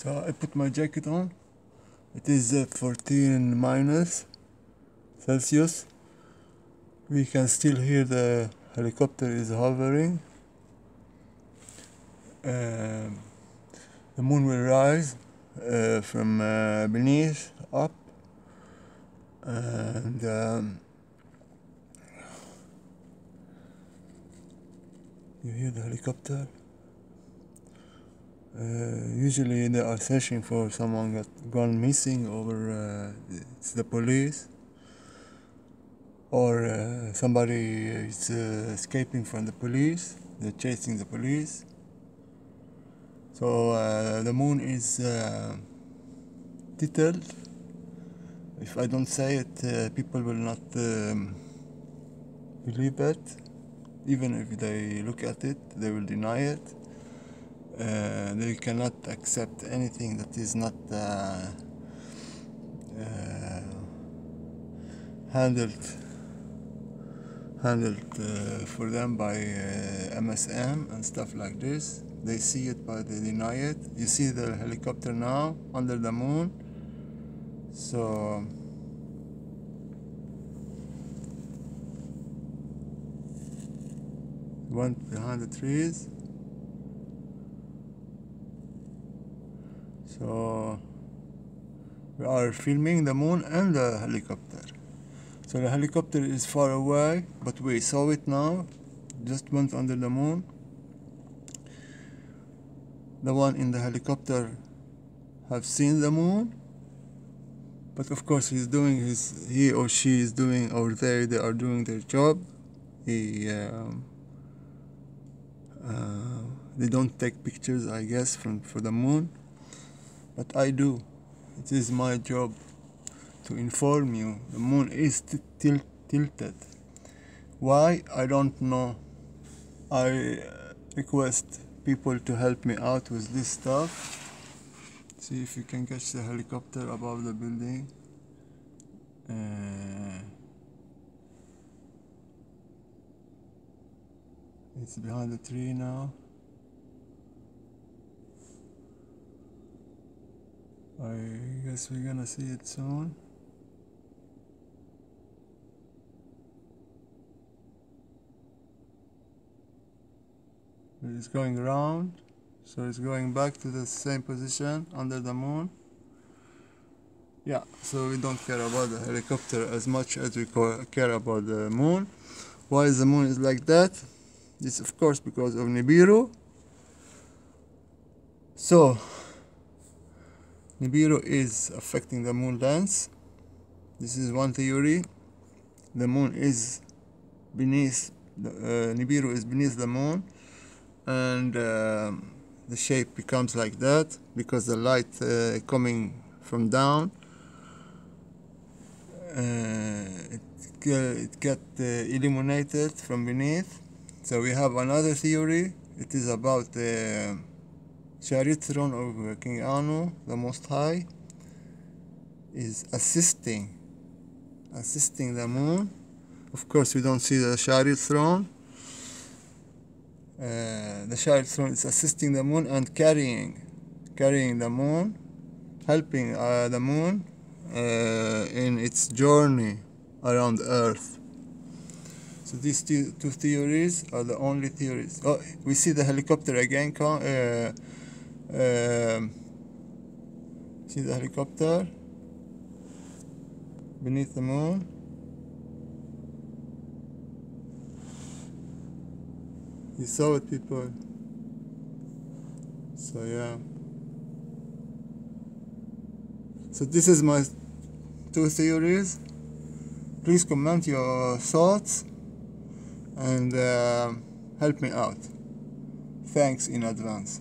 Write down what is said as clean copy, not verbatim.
So I put my jacket on. It is 14 minus Celsius. We can still hear the helicopter is hovering. The moon will rise from beneath up, and you hear the helicopter. Usually they are searching for someone that gone missing, or it's the police, or somebody is escaping from the police. They're chasing the police. So the moon is detailed. If I don't say it, people will not believe it. Even if they look at it, they will deny it. They cannot accept anything that is not handled for them by MSM and stuff like this. They see it but they deny it. You see the helicopter now under the moon. So went behind the trees. So we are filming the moon and the helicopter. So the helicopter is far away, but we saw it now. Just went under the moon. The one in the helicopter have seen the moon, but of course he or she is doing, or they are doing their job. They don't take pictures, I guess, for the moon, but I do. It is my job to inform you. The moon is tilted. Why? I don't know. I request people to help me out with this stuff. See if you can catch the helicopter above the building. It's behind the tree now. I guess we're gonna see it soon. It's going around, so it's going back to the same position under the moon. Yeah, so we don't care about the helicopter as much as we care about the moon. Why is the moon is like that? This, of course, because of Nibiru. So Nibiru is affecting the moon lens. This is one theory. The moon is beneath Nibiru is beneath the moon, and the shape becomes like that because the light coming from down, it get illuminated from beneath. So we have another theory. It is about the chariot throne of King Anu, the Most High, is assisting the moon. Of course, we don't see the chariot throne. The chariot throne is assisting the moon and carrying the moon, helping the moon in its journey around Earth. So these two theories are the only theories. Oh, we see the helicopter again. See the helicopter beneath the moon. You saw it, people. So yeah. So this is my two theories. Please comment your thoughts and help me out. Thanks in advance.